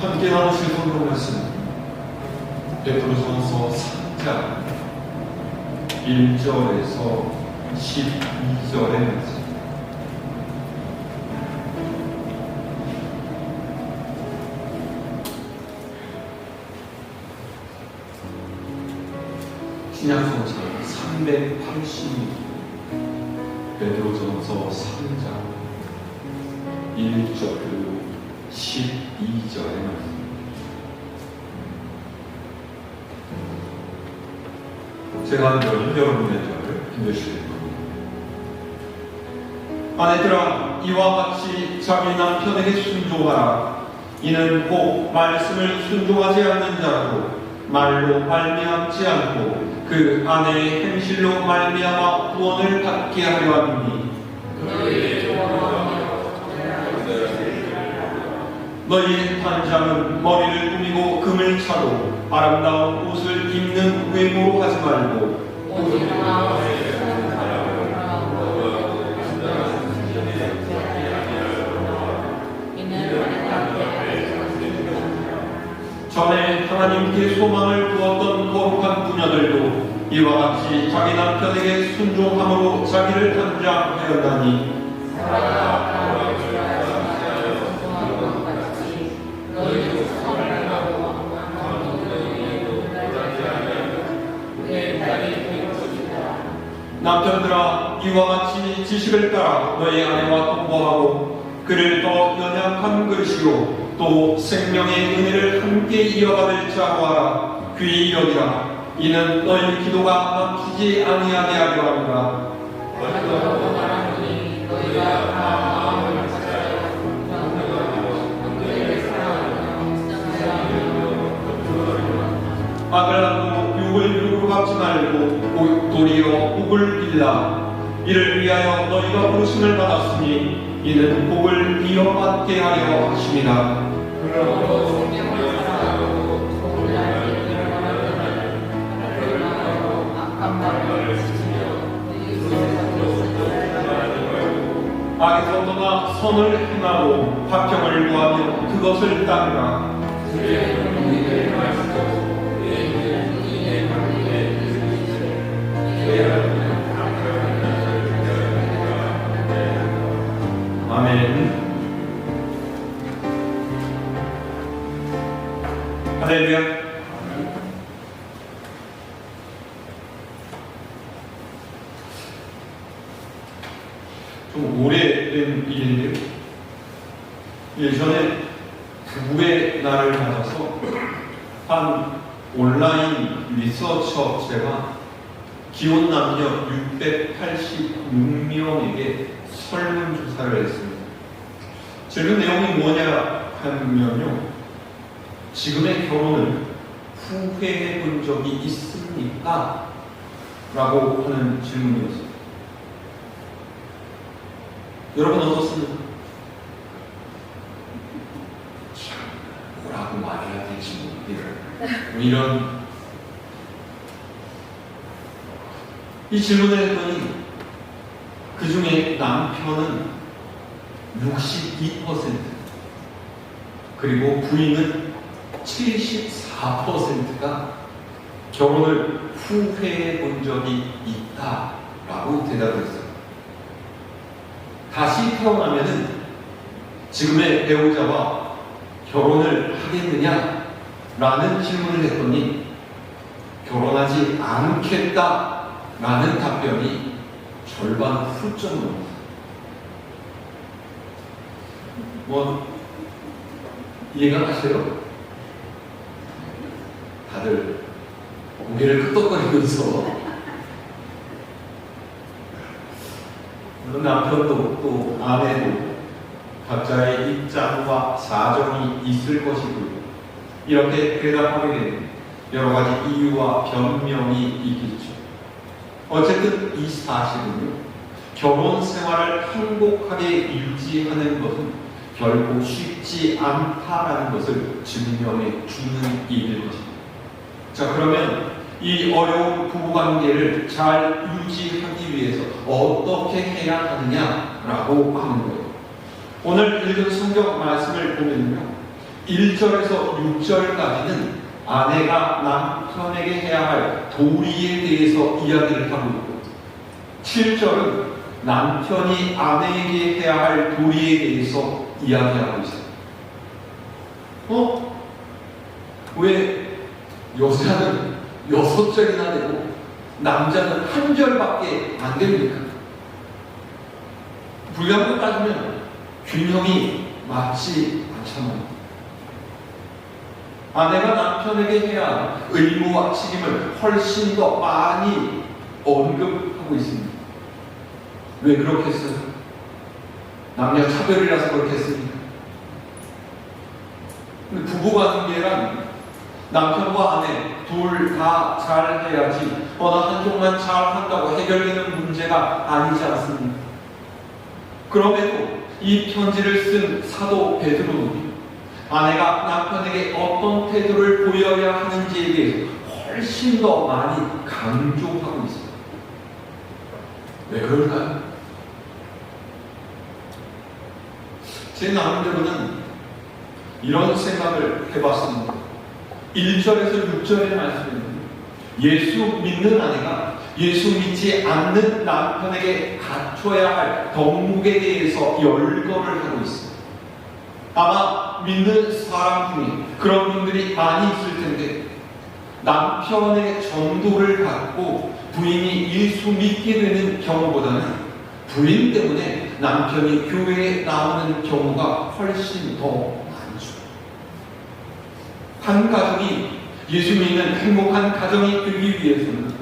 함께 나누실 성경 말씀 베드로전서 3장 1절에서 12절의 말씀. 신약성경 382 베드로전서 3장 1절 그리고 12절의 말씀. 제가 하면 여러분의 저를 힘내시길 바랍니다. 아내들아, 이와 같이 자기 남편에게 순종하라. 이는 꼭 말씀을 순종하지 않는 자라도 말로 말미암지 않고 그 아내의 행실로 말미암아 구원을 받게 하려 함이니, 너희 단장은 머리를 꾸미고 금을 차고 아름다운 옷을 입는 외모로 하지 말고 전에 하나님께 소망을 두었던 거룩한 부녀들도 이와 같이 자기 남편에게 순종함으로 자기를 단장하였나니, 남편들아, 이와 같이 지식을 따라 너희 아내와 동거하고 그를 더 연약한 그릇이요 또 생명의 은혜를 함께 이어받을 자로 하라. 귀히 여기라. 이는 너희 기도가 막히지 아니하게 하려 함이라. 아들아도 육을 육으로 갚지 말고 도리어 복을 빌라. 이를 위하여 너희가 부르심을 받았으니 이는 복을 이어받게 하려 하심이라. 악에서 떠나 선을 행하고 화평을 구하며 그것을 따르라. 아멘. 할렐루야. 좀 오래된 일인데요. 예전에 부부의 날을 맞아서 한 온라인 리서치 업체가 기혼 남녀 686명에게 설문조사를 했습니다. 질문 내용이 뭐냐 하면요, 지금의 결혼을 후회해 본 적이 있습니까? 라고 하는 질문이었습니다. 여러분 어떻습니까? 참, 뭐라고 말해야 될지 모르겠어요. 이런 이 질문을 했더니 그 중에 남편은 62% 그리고 부인은 74%가 결혼을 후회해 본 적이 있다라고 대답했어요. 다시 태어나면은 지금의 배우자와 결혼을 하겠느냐? 라는 질문을 했더니 결혼하지 않겠다라는 답변이 절반 훌쩍 넘었어요. 뭐 이해가 가세요? 다들 고개를 끄덕거리면서 물론 남편도 또 아내도 각자의 입장과 사정이 있을 것이고요. 이렇게 대답하게 되는 여러 가지 이유와 변명이 있겠죠. 어쨌든 이 사실은요, 결혼 생활을 행복하게 유지하는 것은 결코 쉽지 않다라는 것을 증명해 주는 일일 것입니다. 자, 그러면 이 어려운 부부관계를 잘 유지하기 위해서 어떻게 해야 하느냐라고 하는 거예요. 오늘 읽은 성경 말씀을 보면요, 1절에서 6절까지는 아내가 남편에게 해야 할 도리에 대해서 이야기를 하고 있고, 7절은 남편이 아내에게 해야 할 도리에 대해서 이야기하고 있어요. 왜 여자는 6절이나 되고 남자는 1절밖에 안 됩니까? 분량으로 따지면 균형이 맞지 않잖아요. 아내가 남편에게 해야 할 의무와 책임을 훨씬 더 많이 언급하고 있습니다. 왜 그렇게 했어요? 남녀 차별이라서 그렇게 했습니까? 부부관계란 남편과 아내 둘 다 잘해야지 어느 한쪽만 잘한다고 해결되는 문제가 아니지 않습니까? 그럼에도 이 편지를 쓴 사도 베드로는 아내가 남편에게 어떤 태도를 보여야 하는지에 대해서 훨씬 더 많이 강조하고 있습니다. 왜 그럴까요? 제 나름대로는 이런 생각을 해봤습니다. 1절에서 6절의 말씀입니다. 예수 믿는 아내가 예수 믿지 않는 남편에게 갖춰야 할 덕목에 대해서 열거를 하고 있습니다. 아마 믿는 사람 중에 그런 분들이 많이 있을 텐데, 남편의 전도를 받고 부인이 예수 믿게 되는 경우보다는 부인 때문에 남편이 교회에 나오는 경우가 훨씬 더 많죠. 한 가정이 예수 믿는 행복한 가정이 되기 위해서는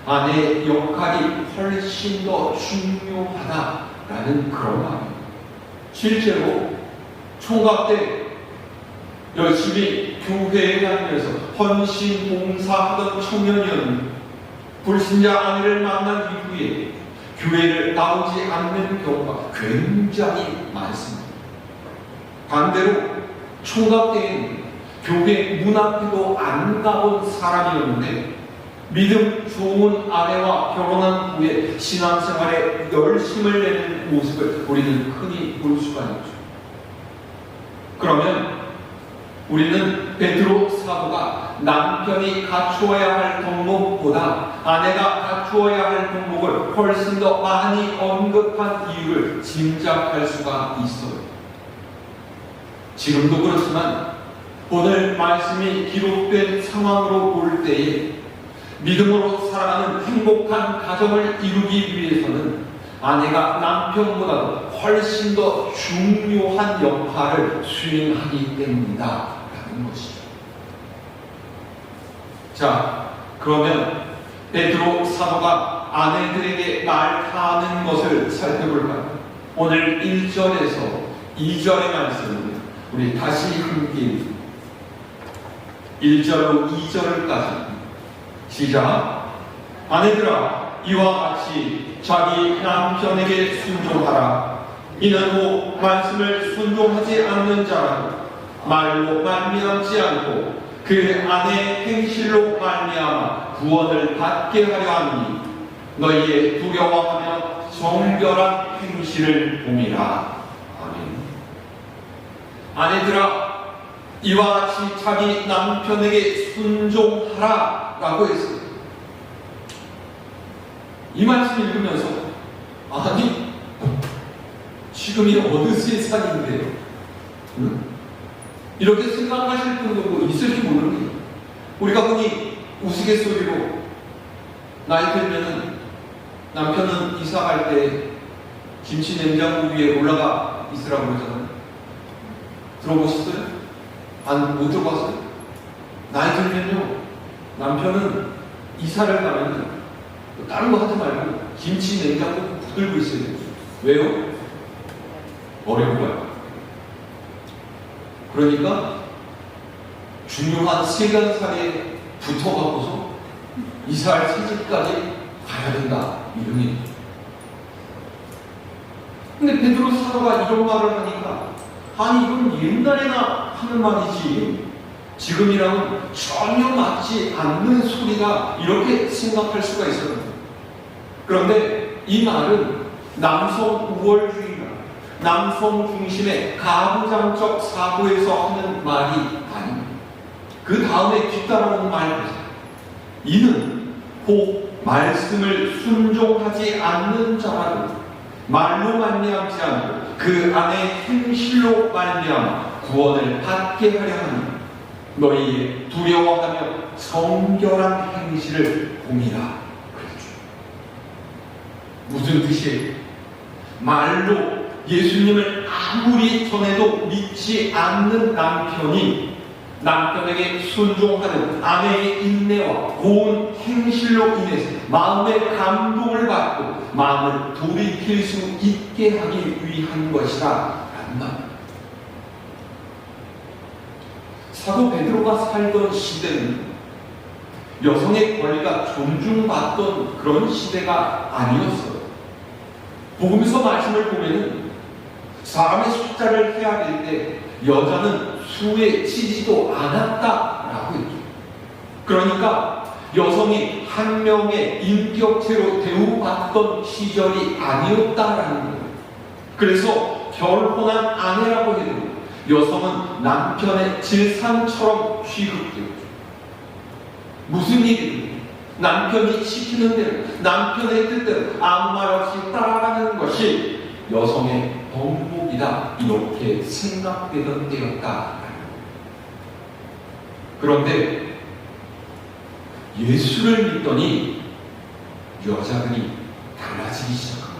아내의 역할이 훨씬 더 중요하다라는 그런 마음입니다. 실제로 총각 때 열심히 교회에 다니면서 헌신 봉사하던 청년이었는데 불신자 아내를 만난 이후에 교회를 나오지 않는 경우가 굉장히 많습니다. 반대로 총각 때에는 교회 문 앞에도 안 가본 사람이었는데 믿음 좋은 아내와 결혼한 후에 신앙생활에 열심을 내는 모습을 우리는 흔히 볼 수가 있죠. 그러면 우리는 베드로 사도가 남편이 갖추어야 할 덕목보다 아내가 갖추어야 할 덕목을 훨씬 더 많이 언급한 이유를 짐작할 수가 있어요. 지금도 그렇지만 오늘 말씀이 기록된 상황으로 볼 때에 믿음으로 살아가는 행복한 가정을 이루기 위해서는 아내가 남편보다 훨씬 더 중요한 역할을 수행하기 때문이다라는 것이죠. 자, 그러면 베드로 사도가 아내들에게 말하는 것을 살펴볼까요? 오늘 1절에서 2절의 말씀을 우리 다시 함께 1절로 2절까지 시작. 아내들아, 이와 같이 자기 남편에게 순종하라. 이는 후 말씀을 순종하지 않는 자라도 말로 말미암지 않고 그 아내의 행실로 말미암아 구원을 받게 하려 하니 너희의 두려워하며 정결한 행실을 봄이라. 아멘. 아내들아, 이와 같이 자기 남편에게 순종하라 라고 했습니다. 이 말씀 읽으면서 아니 지금이 어느 세상인데 이렇게 생각하실 분도 있을지 모릅니다. 우리가 흔히 우스갯소리로 나이 들면은 남편은 이사 갈 때 김치 냉장고 위에 올라가 있으라고 그러잖아요. 들어보셨어요? 못 들어봤어요? 나이 들면요, 남편은 이사를 가면 다른 거 하지 말고 김치 냉장고 붙들고 있어야 돼요. 왜요? 어려운 거야. 그러니까 중요한 세간살에 붙어갖고서 이사할 시집까지 가야 된다, 이름이. 근데 베드로 사도가 이런 말을 하니까 아니 이건 옛날에나 하는 말이지 지금이랑은 전혀 맞지 않는 소리다, 이렇게 생각할 수가 있어요. 그런데 이 말은 남성 우월주의나 남성 중심의 가부장적 사고에서 하는 말이 아닙니다. 그 다음에 뒤따라오는 말 보세요. 이는 혹 말씀을 순종하지 않는 자라도 말로 말미암지 않고 그 안에 행실로 말미암아 구원을 받게 하려 하니 너희의 두려워하며 성결한 행실을 봄이라 그랬죠. 무슨 뜻이에요? 말로 예수님을 아무리 전해도 믿지 않는 남편이 남편에게 순종하는 아내의 인내와 고운 행실로 인해서 마음의 감동을 받고 마음을 돌이킬 수 있게 하기 위한 것이다 라는 말입니다. 사도 베드로가 살던 시대는 여성의 권리가 존중받던 그런 시대가 아니었어요. 복음서 말씀을 보면은 사람의 숫자를 해야 될 때 여자는 수에 치지도 않았다라고 했죠. 그러니까 여성이 한 명의 인격체로 대우받던 시절이 아니었다라는 거예요. 그래서 결혼한 아내라고 해도 여성은 남편의 질산처럼 취급되었죠. 무슨 일이든 남편이 시키는 대로 남편의 뜻대로 아무 말 없이 따라가는 것이 여성의 덕목이다 이렇게 생각되던 때였다. 그런데 예수를 믿더니 여자들이 달라지기 시작합니다.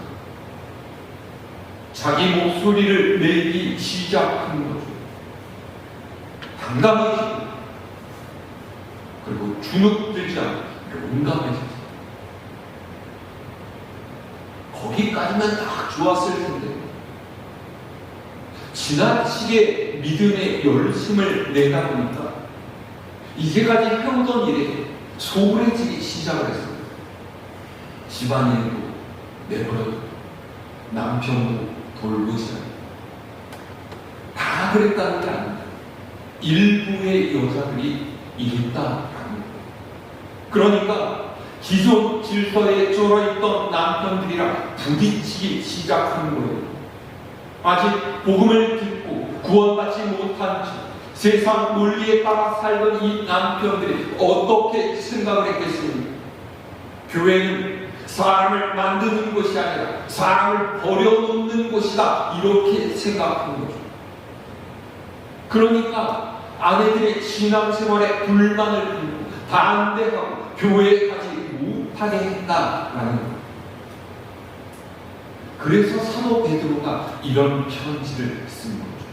자기 목소리를 내기 시작한 거죠. 당당해지고 그리고 주눅들지 않고 용감해졌어요. 거기까지만 딱 좋았을 텐데 지나치게 믿음의 열심을 내다 보니까 이제까지 해오던 일에 소홀해지기 시작을 했어요. 집안일도 내버려두고 남편도 돌보지 않고 다 그랬다는 게 아닙니다. 일부의 여자들이 이랬다라는 거예요. 그러니까 기존 질서에 쩔어있던 남편들이랑 부딪히기 시작하는 거예요. 아직 복음을 듣고 구원받지 못한 채 세상 논리에 따라 살던 이 남편들이 어떻게 생각을 했겠습니까? 교회는 사람을 만드는 것이 아니라 사람을 버려놓는 곳이다 이렇게 생각한 거죠. 그러니까 아내들의 신앙생활에 불만을 품고 반대하고 교회에 가지 못하게 했다라는 거예요. 그래서 사도 베드로가 이런 편지를 쓴 거죠.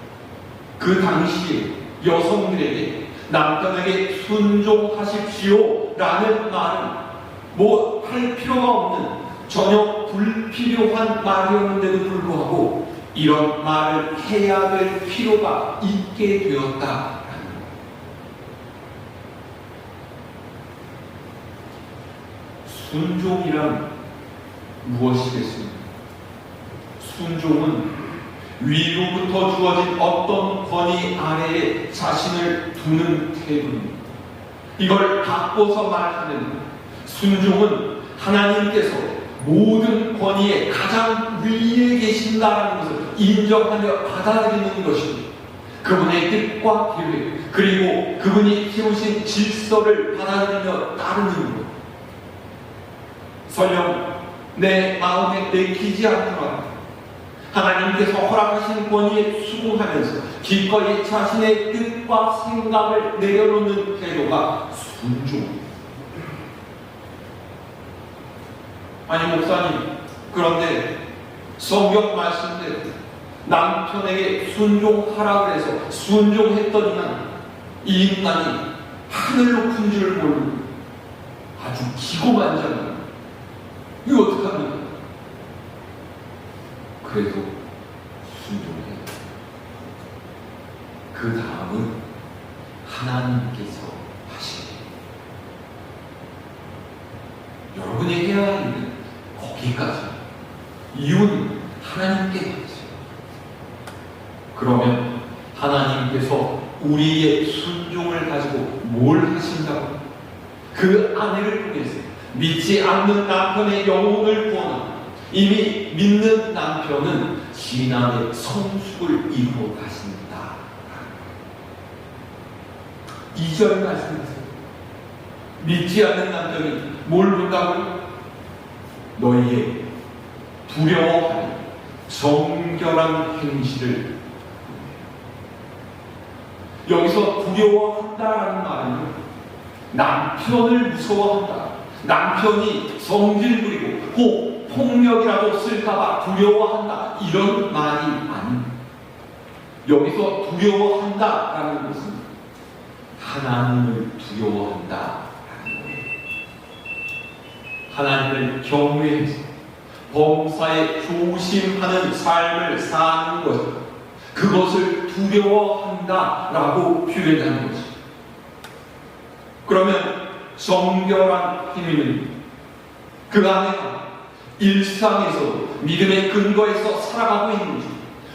그 당시에 여성들에게 남편에게 순종하십시오 라는 말은 뭐 할 필요가 없는 전혀 불필요한 말이었는데도 불구하고 이런 말을 해야 될 필요가 있게 되었다라는 거예요. 순종이란 무엇이겠습니까? 순종은 위로부터 주어진 어떤 권위 아래에 자신을 두는 태도입니다. 이걸 바꿔서 말하면 순종은 하나님께서 모든 권위의 가장 위에 계신다는 것을 인정하며 받아들이는 것입니다. 그분의 뜻과 계획 그리고 그분이 세우신 질서를 받아들이며 따르는 것. 설령 내 마음에 내키지 않더라도 하나님께서 허락하신 권위에 수긍하면서 기꺼이 자신의 뜻과 생각을 내려놓는 태도가 순종입니다. 아니 목사님, 그런데 성경 말씀대로 남편에게 순종하라 그래서 순종했더니만 이 인간이 하늘 높은 줄 모르고 아주 기고만장합니다. 이거 어떡합니까? 그래도 순종해요. 그 다음은 하나님께서 하시네요. 여러분이 해야 할 일은 거기까지. 이유는 하나님께 받으세요. 그러면 하나님께서 우리의 순종을 가지고 뭘 하신다고? 그 아내를 통해서 믿지 않는 남편의 영혼을 구원하고 이미 믿는 남편은 신앙의 성숙을 이루어 가신다. 2절 말씀하세요. 믿지 않는 남편이 뭘 본다고요? 너희의 두려워하는 정결한 행실을. 여기서 두려워한다라는 말은 남편을 무서워한다, 남편이 성질 부리고 혹 폭력이라도 쓸까봐 두려워한다, 이런 말이 아닙니다. 여기서 두려워한다라는 것은 하나님을 두려워한다라는 거예요. 하나님을 경외해서 범사에 조심하는 삶을 사는 것, 그것을 두려워한다라고 표현하는 것이죠. 그러면 정결한 행위는 그 안에 일상에서 믿음의 근거에서 살아가고 있는지,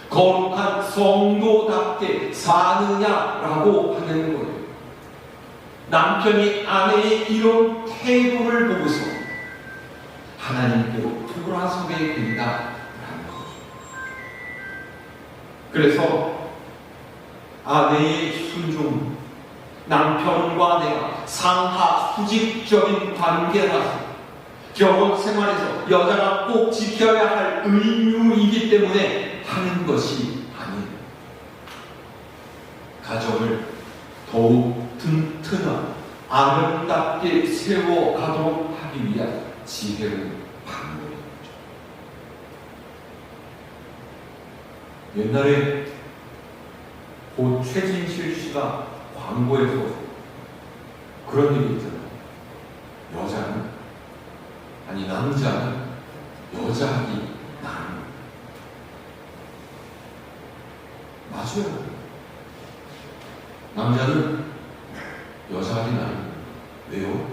거룩한 성도답게 사느냐라고 하는 거예요. 남편이 아내의 이런 태도를 보고서 하나님께로 돌아서게 된다라는 거죠. 그래서 아내의 순종, 남편과 내가 상하 수직적인 관계라서 결혼 생활에서 여자가 꼭 지켜야 할 의무이기 때문에 하는 것이 아니에요. 가정을 더욱 튼튼하고 아름답게 세워가도록 하기 위한 지혜로운 방법이죠. 옛날에 고 최진실 씨가 광고에서 그런 얘기 있잖아요. 남자는 여자하기 나름. 맞아요. 남자는 여자하기 나름. 왜요?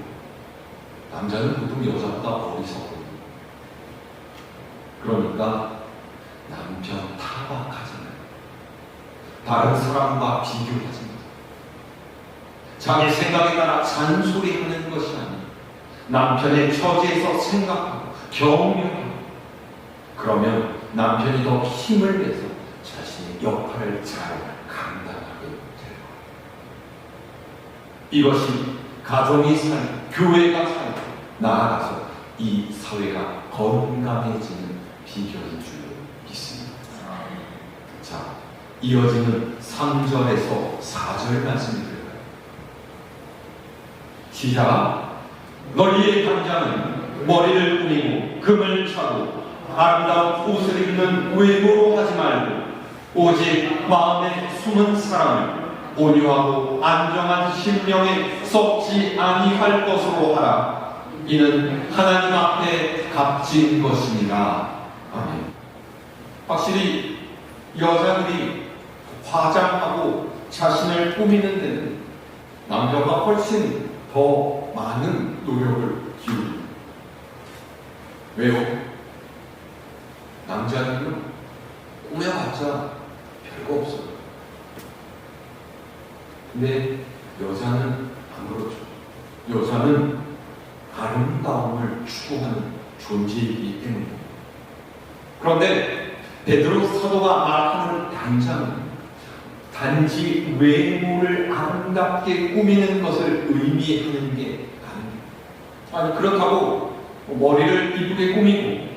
남자는 보통 여자보다 어리석거든요. 그러니까 남편 타박하잖아요. 다른 사람과 비교하지 마세요. 자기 생각에 따라 잔소리하는 것이 아니에요. 남편의 처지에서 생각하고 격려하고, 그러면 남편이 더 힘을 내서 자신의 역할을 잘 감당하게 돼요. 이것이 가정이 살고 교회가 살고 나아가서 이 사회가 건강해지는 비결인 줄 믿습니다. 자, 이어지는 3절에서 4절 말씀이 들어요. 시작. 너희의 당장은 머리를 꾸미고 금을 차고 아름다운 옷을 입는 외모로 하지 말고 오직 마음에 숨은 사람을 온유하고 안정한 심령에 썩지 아니할 것으로 하라. 이는 하나님 앞에 값진 것이니라. 아멘. 확실히 여자들이 화장하고 자신을 꾸미는 데는 남자가 훨씬 더 많은 노력을 기울입니다. 왜요? 남자는 꾸며봤자 별거 없어요. 근데 여자는 안 그렇죠. 여자는 아름다움을 추구하는 존재이기 때문입니다. 그런데 베드로 사도가 말하는 당장은 단지 외모를 아름답게 꾸미는 것을 의미하는 게 아닙니다. 아니, 그렇다고 머리를 이쁘게 꾸미고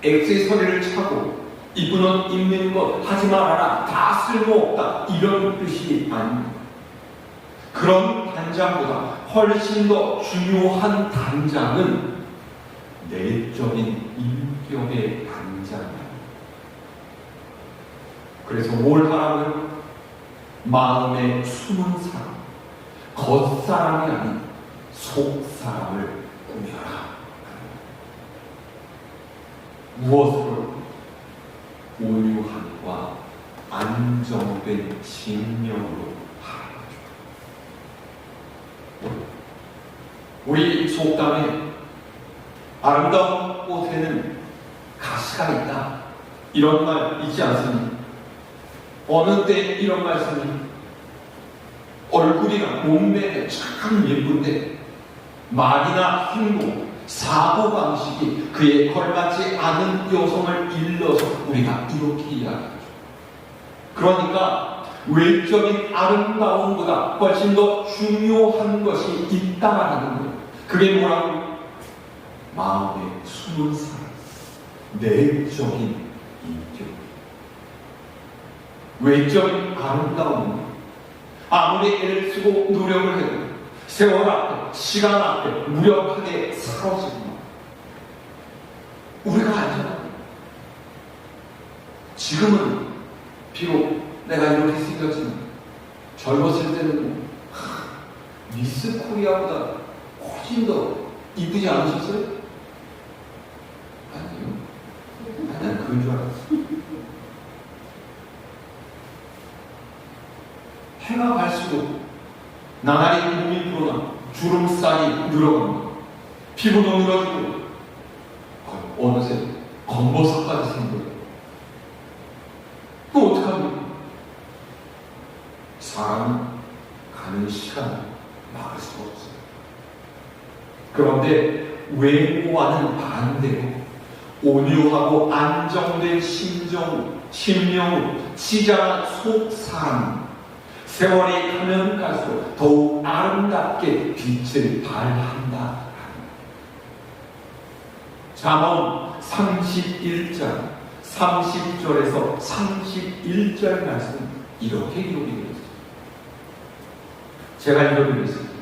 액세서리를 차고 이쁜 옷 입는 것 하지 말아라, 다 쓸모없다, 이런 뜻이 아닙니다. 그런 단장보다 훨씬 더 중요한 단장은 내적인 인격의 단장입니다. 그래서 뭘 하라고요? 마음에 숨은 사람, 겉사람이 아닌 속사람을 꾸며라. 무엇으로? 온유함과 안정된 심령으로 하라. 우리 속담에 아름다운 꽃에는 가시가 있다, 이런 말 있지 않습니까? 어느 때 이런 말씀이, 얼굴이나 몸매는 참 예쁜데 말이나 행동, 사고방식이 그에 걸맞지 않은 여성을 일러서 우리가 이렇게 이야기하죠. 그러니까 외적인 아름다움보다 훨씬 더 중요한 것이 있다라는 거예요. 그게 뭐라고? 마음의 숨은 사랑, 내적인 인격. 외적인 아름다움은 아무리 애를 쓰고 노력을 해도 세월 앞에, 시간 앞에 무력하게 사라집니다. 우리가 알잖아요. 지금은 비록 내가 이렇게 생겼지만 젊었을 때는 미스 코리아보다 훨씬 더 이쁘지 않으셨어요? 아니요. 난 그런 줄 알았어. 해가 갈수록 나날이 몸이 불어나 주름살이 늘어갑니다. 피부도 늘어지고 어느새 검버섯까지 생겨요. 또 어떡합니까? 사람은 가는 시간을 막을 수가 없어요. 그런데 외모와는 반대로 온유하고 안정된 심령으로 치장한 속사람, 세월이 가면 갈수록 더욱 아름답게 빛을 발한다. 잠언 31장 30절에서 31절 말씀 이렇게 기록이 되어 있습니다. 제가 읽어드리겠습니다.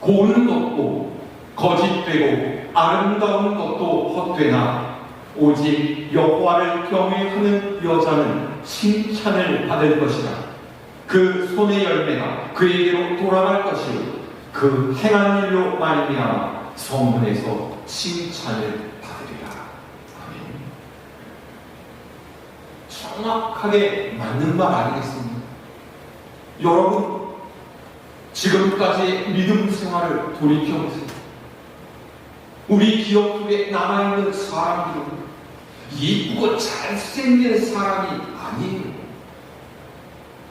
고운 것도 거짓되고 아름다운 것도 헛되나 오직 여호와를 경외하는 여자는 칭찬을 받을 것이다. 그 손의 열매가 그에게로 돌아갈 것이요 그 행한 일로 말미암아 성문에서 칭찬을 받으리라. 아멘. 정확하게 맞는 말 아니겠습니까? 여러분 지금까지의 믿음 생활을 돌이켜보세요. 우리 기억 속에 남아있는 사람들은 이쁘고 잘생긴 사람이 아니에요.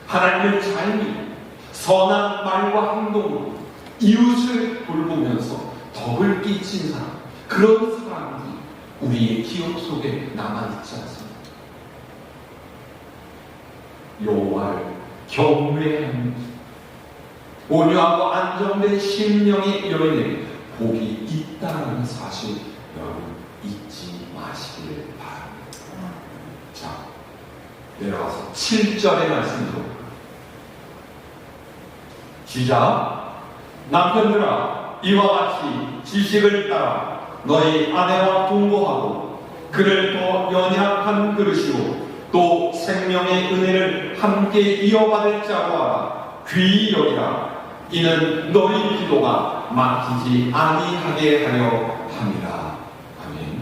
하나님을 잘 믿고 선한 말과 행동으로 이웃을 돌보면서 덕을 끼친 사람, 그런 사람이 우리의 기억 속에 남아있지 않습니다. 여호와를 경외하는 온유하고 안정된 심령의 여인에게 복이 있다는 사실 여러분 잊지 마시기를 바랍니다. 자, 내려가서 7절의 말씀 들어볼까요? 시작. 남편들아 이와 같이 지식을 따라 너희 아내와 동거하고 그를 더 연약한 그릇이요 또 생명의 은혜를 함께 이어받을 자로 하라. 귀히 여기라. 이는 너희 기도가 막히지 아니하게 하려 함이라. 아멘.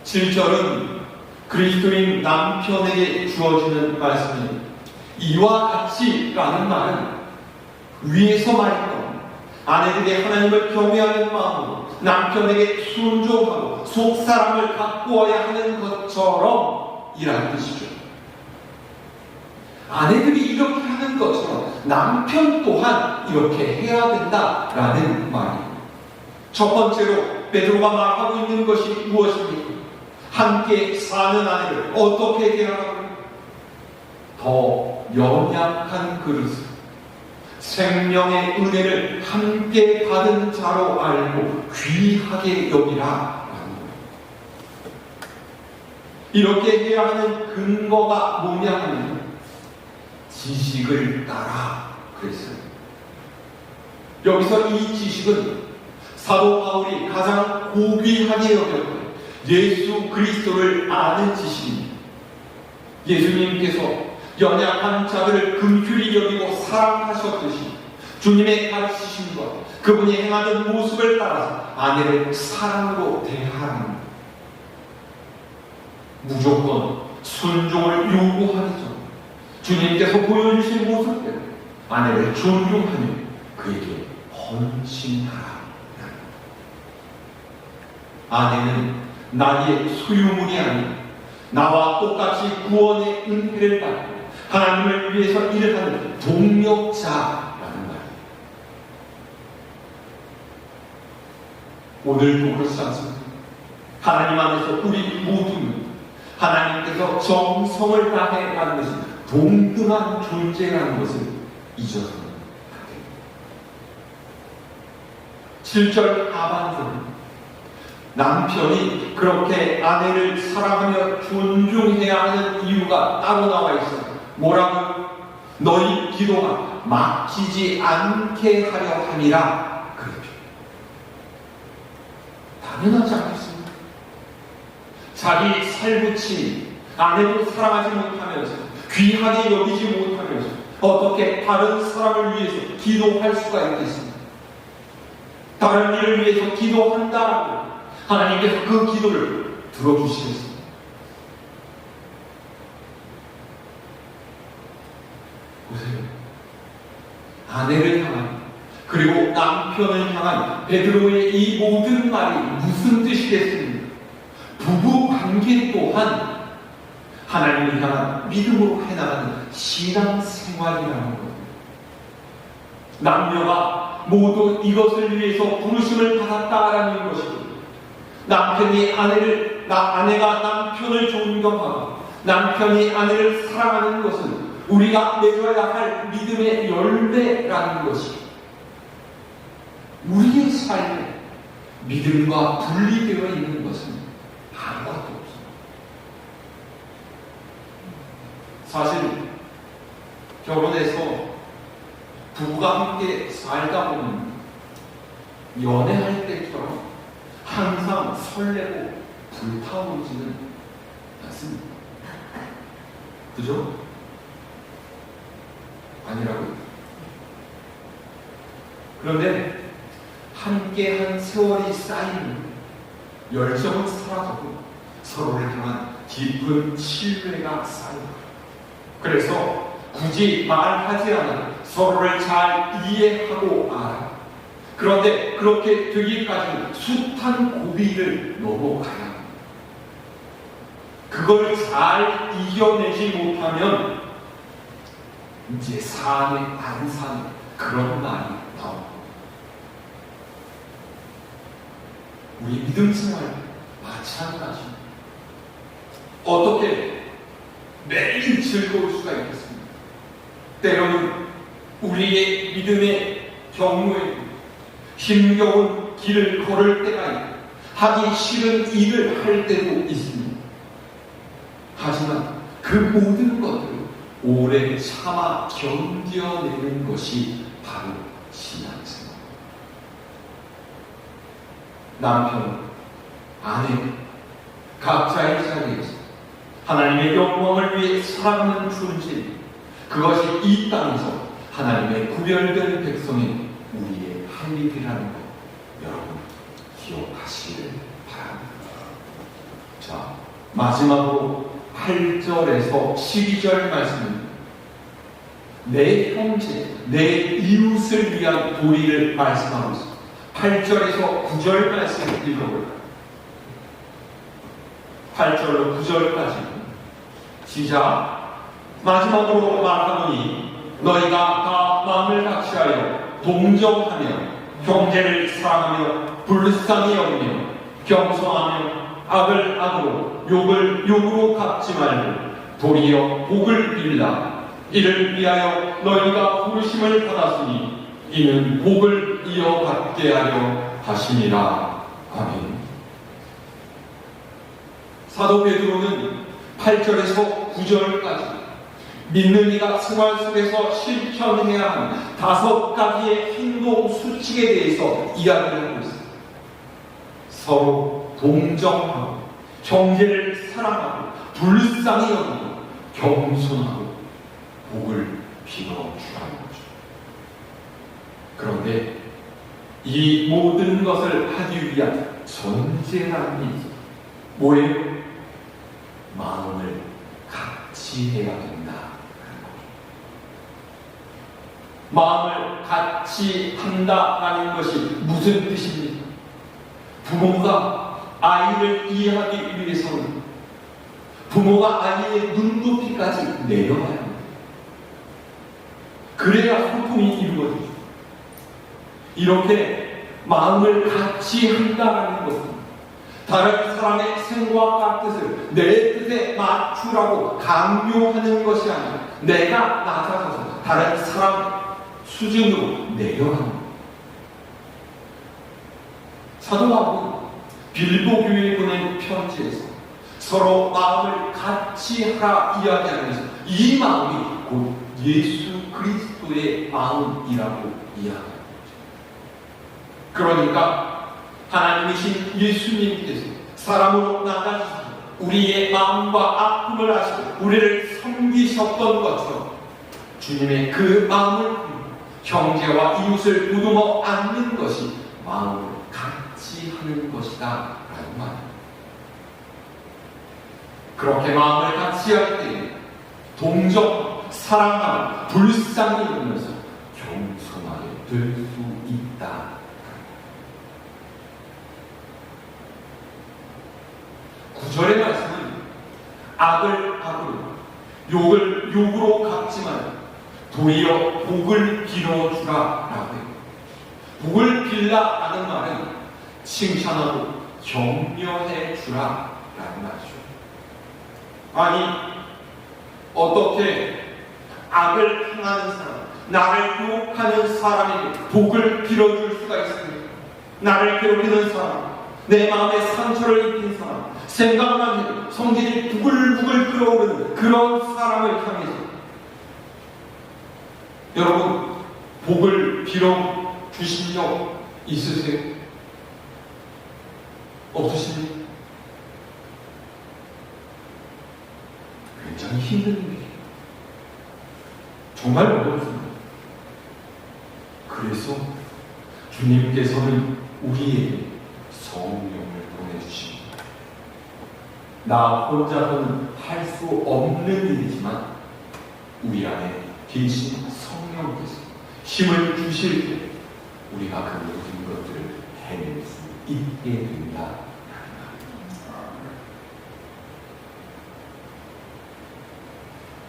7절은 그리스도인 남편에게 주어지는 말씀입니다. 이와 같이라는 말은 위에서 말했던 아내들이 하나님을 경외하는 마음으로 남편에게 순종하고 속사람을 가꾸어야 하는 것처럼 이라는 뜻이죠. 아내들이 이렇게 하는 것처럼 남편 또한 이렇게 해야 된다라는 말이에요. 첫 번째로 베드로가 말하고 있는 것이 무엇입니까? 함께 사는 아내를 어떻게 대하라고요? 더 연약한 그릇을 생명의 은혜를 함께 받은 자로 알고 귀하게 여기라. 이렇게 해야 하는 근거가 뭐냐 하면 지식을 따라 그랬어요. 여기서 이 지식은 사도 바울이 가장 고귀하게 여겼던 예수 그리스도를 아는 지식입니다. 예수님께서 연약한 자들을 긍휼히 여기고 사랑하셨듯이 주님의 가르치신 것, 그분이 행하는 모습을 따라서 아내를 사랑으로 대하는, 무조건 순종을 요구하죠. 주님께서 보여주신 모습대로 아내를 존중하며 그에게 헌신하라. 아내는 나의 소유물이 아닌 나와 똑같이 구원의 은혜를 받고 하나님을 위해서 일을 하는 동력자라는 말이에요. 오늘도 그렇지 않습니까? 하나님 안에서 우리 모두는 하나님께서 정성을 다해 만드신 동등한 존재라는 것을 잊어서는 안 됩니다. 7절 하반절은 남편이 그렇게 아내를 사랑하며 존중해야 하는 이유가 따로 나와 있어요. 뭐라고? 너희 기도가 막히지 않게 하려 함이라. 그렇죠. 당연하지 않겠습니까? 자기 살붙인 아내도 사랑하지 못하면서 귀하게 여기지 못하면서 어떻게 다른 사람을 위해서 기도할 수가 있겠습니까? 다른 일을 위해서 기도한다라고 하나님께서 그 기도를 들어주시겠습니다. 보세요. 아내를 향한 그리고 남편을 향한 베드로의 이 모든 말이 무슨 뜻이겠습니까? 부부 관계 또한 하나님을 향한 믿음으로 해나가는 신앙생활이라는 것. 남녀가 모두 이것을 위해서 부르심을 받았다라는 것이고, 아내가 남편을 존경하고 남편이 아내를 사랑하는 것은 우리가 맺어야 할 믿음의 열매라는 것이 우리의 삶에 믿음과 분리되어 있는 것은 아무것도 없습니다. 사실 결혼해서 부부가 함께 살다 보면 연애할 때처럼 항상 설레고 불타오르지는 않습니다. 그죠? 아니라고요. 그런데 함께한 세월이 쌓이면 열정은 사라지고 서로를 향한 깊은 신뢰가 쌓여요. 그래서 굳이 말하지 않아 서로를 잘 이해하고 알아. 그런데 그렇게 되기까지는 숱한 고비를 넘어가야 합니다. 그걸 잘 이겨내지 못하면 이제 사네 안 사네 그런 말이 나옵니다. 우리 믿음 생활 마찬가지입니다. 어떻게 매일 즐거울 수가 있겠습니까? 때로는 우리의 믿음의 경우에 힘겨운 길을 걸을 때가 있고 하기 싫은 일을 할 때도 있습니다. 하지만 그 모든 것들을 오래 참아 견뎌내는 것이 바로 신앙생활. 남편, 아내, 각자의 자리에서 하나님의 영광을 위해 사랑하는 존재, 그것이 이 땅에서 하나님의 구별된 백성인 우리의 할 일이라는 것 여러분 기억하시길 바랍니다. 자, 마지막으로 8절에서 12절 말씀입니다. 내 형제, 내 이웃을 위한 도리를 말씀하고 있습니다. 8절에서 9절 말씀을 읽어볼까요? 8절로 9절까지 시작. 마지막으로 말하노니 너희가 다 마음을 같이하여 동정하며 형제를 사랑하며 불쌍히 여기며 겸손하며 악을 악으로 욕을 욕으로 갚지 말고 도리어 복을 빌라. 이를 위하여 너희가 부르심을 받았으니 이는 복을 이어받게 하려 하심이라. 아멘. 사도 베드로는 8절에서 9절까지 믿는 이가 생활 속에서 실천해야 하는 5가지의 행동 수칙에 대해서 이야기를 하고 있습니다. 서로 동정하고 형제를 사랑하고 불쌍히 여기고 겸손하고 복을 빌어주라는 거죠. 그런데 이 모든 것을 하기 위한 전제라는 게 있습니다. 뭐예요? 마음을 같이 해야 된다. 마음을 같이 한다라는 것이 무슨 뜻입니까? 부모가 아이를 이해하기 위해서는 부모가 아이의 눈높이까지 내려가야 합니다. 그래야 소통이 이루어지죠. 이렇게 마음을 같이 한다는 것은 다른 사람의 생각과 뜻을 내 뜻에 맞추라고 강요하는 것이 아니라 내가 낮아져서 다른 사람 수준으로 내려가는 것. 사도 바울은 빌보 교회에 보낸 편지에서 서로 마음을 같이 하라 이야기하면서 이 마음이 곧 예수 그리스도의 마음이라고 이야기합니다. 그러니까 하나님이신 예수님께서 사람으로 나타나셔서 우리의 마음과 아픔을 아시고 우리를 섬기셨던 것처럼 주님의 그 마음을 형제와 이웃을 보듬어 안는 것이 마음을 같이 하는 것이다 라는 말입니다. 그렇게 마음을 같이 할 때 동정, 사랑하고 불쌍히 여기면서 겸손하게 될 수 있다. 구절의 말씀은 악을 악으로, 욕을 욕으로 갚지만 도리어 복을 빌어주라 라고 해요. 복을 빌라 라는 말은 칭찬하고 격려해 주라 라는 말이죠. 아니, 어떻게 악을 행하는 사람, 나를 욕하는 사람에게 복을 빌어줄 수가 있습니까? 나를 괴롭히는 사람, 내 마음에 상처를 입힌 사람, 생각만 해도 성질이 부글부글 끓어오르는 그런 사람을 향해서 여러분 복을 빌어주신 적 있으세요? 없으십니까? 굉장히 힘든 일이에요. 정말 어렵습니다. 그래서 주님께서는 우리에게 성령을 보내주십니다. 나 혼자서는 할 수 없는 일이지만 우리 안에 계신 성령께서 힘을 주실 때 우리가 그 모든 것들을 해낼 수 있게 된다.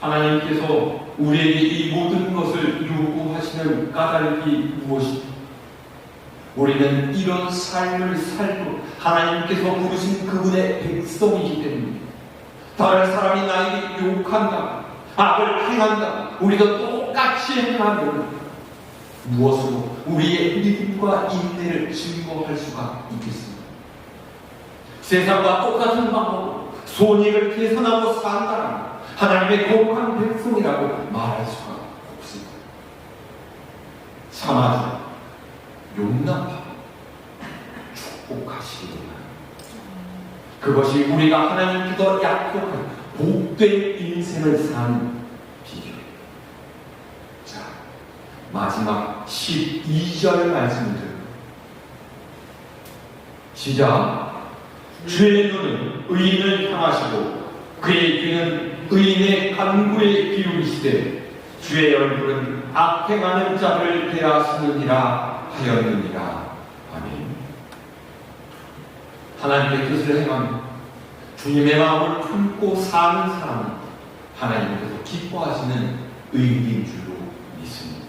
하나님께서 우리에게 이 모든 것을 요구하시는 까닭이 무엇입니까? 우리는 이런 삶을 살고 하나님께서 부르신 그분의 백성이기 때문입니다. 다른 사람이 나에게 욕한다, 악을 행한다, 우리가 똑같이 행하면 무엇으로 우리의 믿음과 인내를 증거할 수가 있겠습니까? 세상과 똑같은 방법으로 손익을 계산하고 산다면 하나님의 거룩한 백성이라고 말할 수가 없습니다. 참아주고 용납하고 축복하시기 바랍니다. 그것이 우리가 하나님께서 약속한 복된 인생을 사는 비결입니다. 자, 마지막 12절 말씀을 드립니다. 시작. 주의 눈은 의인을 향하시고 그의 귀는 의인의 간구에 기울이시되 주의 얼굴은 악행하는 자를 대하시느니라 하였느니라. 아멘. 하나님의 뜻을 행하며 주님의 마음을 품고 사는 사람은 하나님께서 기뻐하시는 의인인 줄로 믿습니다.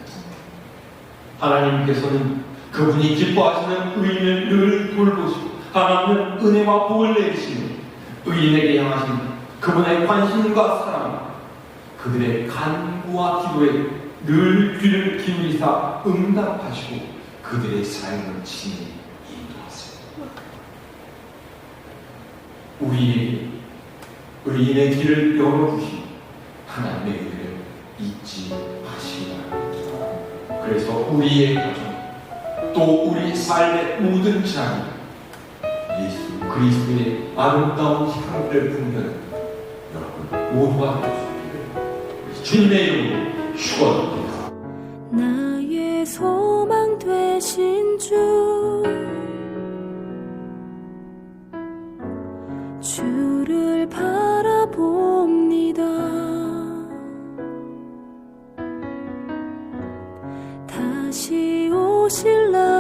하나님께서는 그분이 기뻐하시는 의인을 늘 돌보시고 하나님은 은혜와 복을 내리시며 의인에게 향하신 그분의 관심과 사랑, 그들의 간구와 기도에 늘 귀를 기울이사 응답하시고 그들의 삶을 친히 인도하세요. 우리에게 의인의 길을 열어주신 하나님의 은혜를 잊지 마시기 바랍니다. 그래서 우리의 가정, 또 우리 삶의 모든 자리 예수 그리스도의 아름다운 향기를 풍기는 여러분 모두가 될 수 있기를 주님의 이름으로 축원합니다. 나의 소망 되신 주를 바라봅니다. 다시 오실 날